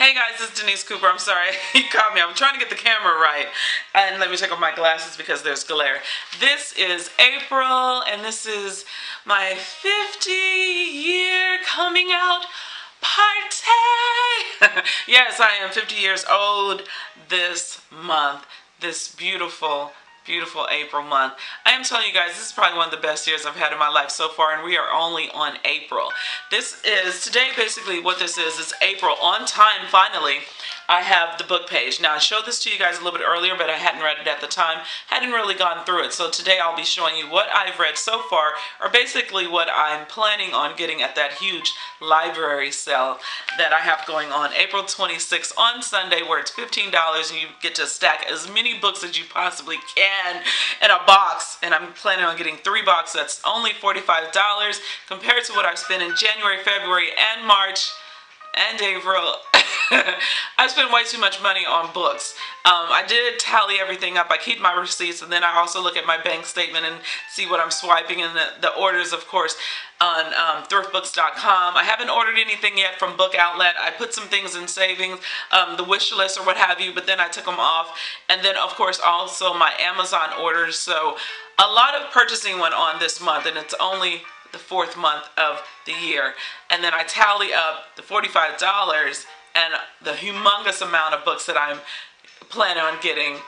Hey guys, it's Denise Cooper. I'm sorry, you caught me. I'm trying to get the camera right. And let me take off my glasses because there's glare. This is April, and this is my 50-year coming out party. Yes, I am 50 years old this month. This beautiful April month. I am telling you guys, this is probably one of the best years I've had in my life so far, and we are only on April. This is, today basically what this is April on time finally. I have the book page. Now I showed this to you guys a little bit earlier, but I hadn't read it at the time, hadn't really gone through it. So today I'll be showing you what I've read so far, or basically what I'm planning on getting at that huge library sale that I have going on April 26th on Sunday, where it's $15 and you get to stack as many books as you possibly can in a box. And I'm planning on getting 3 boxes. That's only $45 compared to what I've spent in January, February, and March, and April. I spent way too much money on books. I did tally everything up. I keep my receipts, and then I also look at my bank statement and see what I'm swiping, and the orders, of course, on thriftbooks.com. I haven't ordered anything yet from Book Outlet. I put some things in savings, the wish list or what have you, but then I took them off. And then, of course, also my Amazon orders. So a lot of purchasing went on this month, and it's only the 4th month of the year. And then I tally up the $45 and the humongous amount of books that I'm planning on getting.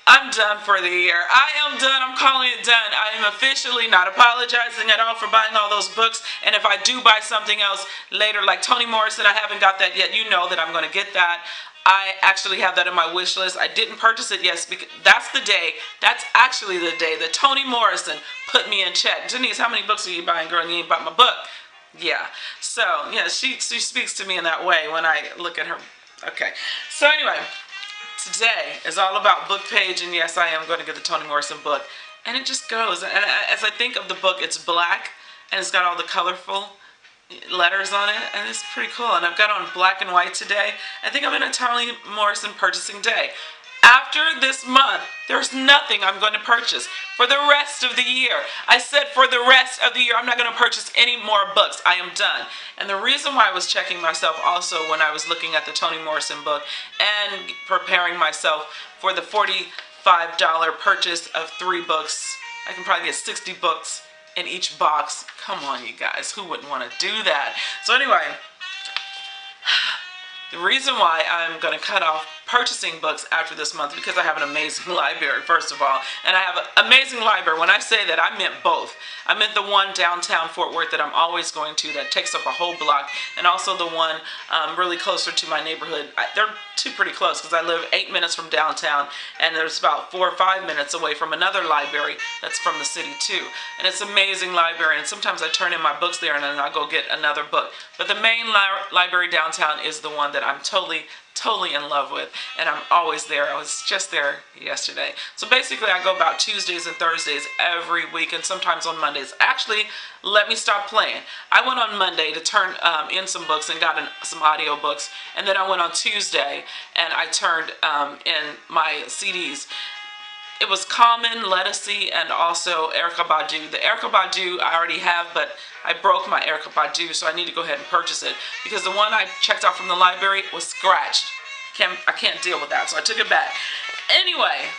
I'm done for the year. I am done. I'm calling it done. I am officially not apologizing at all for buying all those books. And if I do buy something else later, like Toni Morrison, I haven't got that yet. You know that I'm going to get that. I actually have that in my wish list. I didn't purchase it yet because that's the day. That's actually the day that Toni Morrison put me in check. Denise, how many books are you buying, girl? And you ain't bought my book. Yeah. So, yeah, she speaks to me in that way when I look at her. Okay. So anyway, today is all about book page, and yes, I am going to get the Toni Morrison book. And it just goes. And as I think of the book, it's black, and it's got all the colorful letters on it, and it's pretty cool. And I've got on black and white today. I think I'm in a Toni Morrison purchasing day. After this month, there's nothing I'm going to purchase for the rest of the year. I said for the rest of the year, I'm not going to purchase any more books. I am done. And the reason why I was checking myself also when I was looking at the Toni Morrison book and preparing myself for the $45 purchase of 3 books, I can probably get 60 books in each box. Come on, you guys. Who wouldn't want to do that? So anyway, the reason why I'm going to cut off purchasing books after this month because I have an amazing library, first of all. And I have an amazing library. When I say that, I meant both. I meant the one downtown Fort Worth that I'm always going to that takes up a whole block, and also the one really closer to my neighborhood. They're two pretty close because I live 8 minutes from downtown, and there's about 4 or 5 minutes away from another library that's from the city too. And it's an amazing library, and sometimes I turn in my books there and then I go get another book. But the main library downtown is the one that I'm totally in love with, and I'm always there. I was just there yesterday. So basically I go about Tuesdays and Thursdays every week, and sometimes on Mondays. Actually, let me stop playing. I went on Monday to turn in some books and got some audio books, and then I went on Tuesday and I turned in my CDs. It was Common, Lettucey, and also Erykah Badu. The Erykah Badu I already have, but I broke my Erykah Badu, so I need to go ahead and purchase it because the one I checked out from the library was scratched. I can't deal with that, so I took it back. Anyway,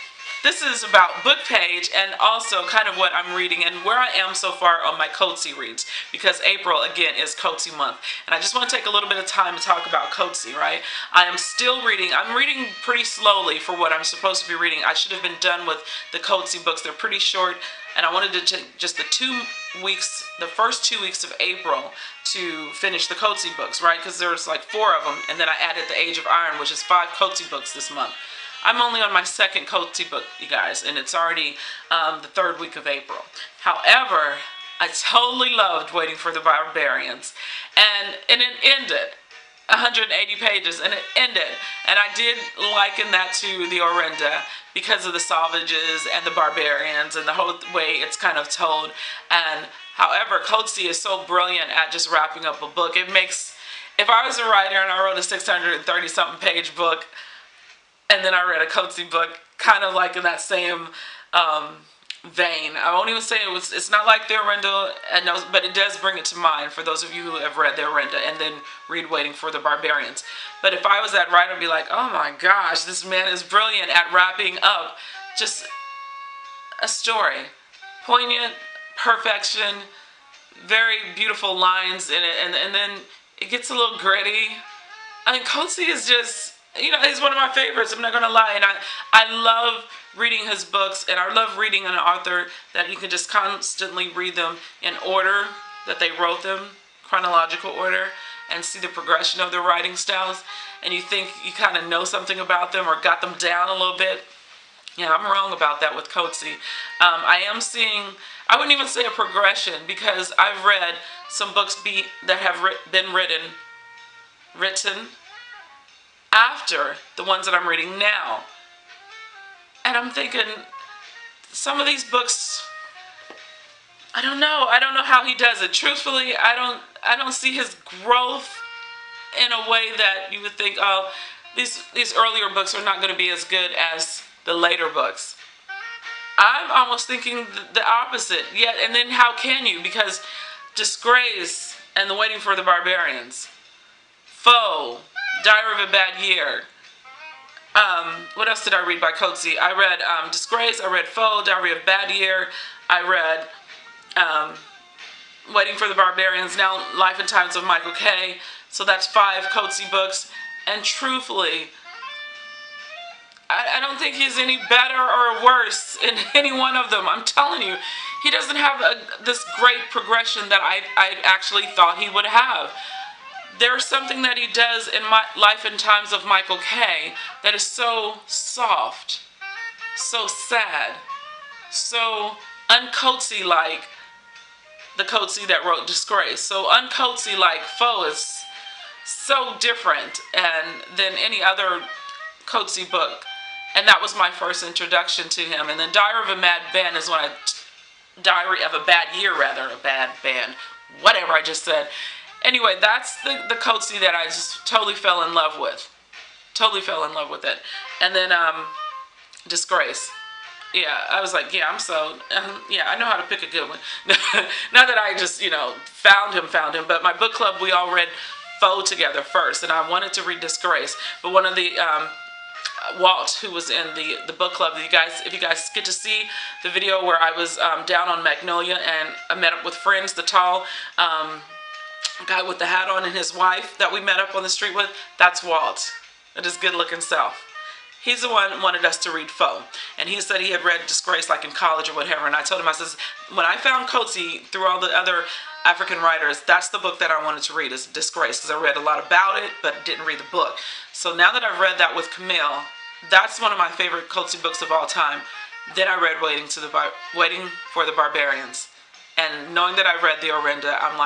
this is about book page and also kind of what I'm reading and where I am so far on my cozy reads, because April, again, is cozy month. And I just want to take a little bit of time to talk about cozy, right? I am still reading. I'm reading pretty slowly for what I'm supposed to be reading. I should have been done with the cozy books. They're pretty short, and I wanted to take just the first 2 weeks of April to finish the cozy books, right? Because there's like 4 of them, and then I added The Age of Iron, which is 5 cozy books this month. I'm only on my 2nd cozy book, you guys, and it's already the 3rd week of April. However, I totally loved Waiting for the Barbarians, and it ended. 180 pages, and it ended. And I did liken that to the Orenda because of the Salvages and the Barbarians and the whole way it's kind of told. And however, cozy is so brilliant at just wrapping up a book. It makes, if I was a writer and I wrote a 630-something page book, and then I read a cozy book, kind of like in that same vein. I won't even say it's not like the Orinda, but it does bring it to mind for those of you who have read the Orinda and then read Waiting for the Barbarians. But if I was that writer, I'd be like, oh my gosh, this man is brilliant at wrapping up just a story. Poignant, perfection, very beautiful lines in it, and then it gets a little gritty. I mean, Coetzee is just, he's one of my favorites, I'm not going to lie. And I love reading his books, and I love reading an author that you can just constantly read them in order that they wrote them, chronological order, and see the progression of their writing styles. And you think you kind of know something about them or got them down a little bit. Yeah, I'm wrong about that with Coetzee. I am seeing, I wouldn't even say a progression, because I've read some books that have been written after the ones that I'm reading now. And I'm thinking, some of these books, I don't know how he does it. Truthfully, I don't see his growth in a way that you would think, oh, these earlier books are not going to be as good as the later books. I'm almost thinking the opposite. Yet, and then how can you? Because Disgrace and the Waiting for the Barbarians, Foe, Diary of a Bad Year. What else did I read by Coetzee? I read Disgrace, I read Foe, Diary of a Bad Year, I read Waiting for the Barbarians, now Life and Times of Michael K. So that's 5 Coetzee books. And truthfully, I don't think he's any better or worse in any one of them. I'm telling you, he doesn't have this great progression that I actually thought he would have. There's something that he does in Life and Times of Michael K. that is so soft, so sad, so un-Coetzee-like the Coetzee that wrote Disgrace. So un-Coetzee-like Foe is so different than any other Coetzee book. And that was my first introduction to him. And then Diary of a Bad Year, a bad band, whatever I just said. Anyway, that's the Coetzee that I just totally fell in love with. Totally fell in love with it. And then Disgrace. Yeah, I was like, yeah, I know how to pick a good one. Not that I just, found him. But my book club, we all read Foe together first. And I wanted to read Disgrace. But one of the... Walt, who was in the book club, if you guys get to see the video where I was down on Magnolia and I met up with friends, the tall guy with the hat on and his wife that we met up on the street with, that's Walt, and his good looking self. He's the one who wanted us to read Foe, and he said he had read Disgrace like in college or whatever, and I told him, I says, when I found Coetzee through all the other African writers, that's the book that I wanted to read, is Disgrace, because I read a lot about it, but didn't read the book. So now that I've read that with Camille, that's one of my favorite Coetzee books of all time. Then I read Waiting for the Barbarians. And knowing that I read the Orinda, I'm like,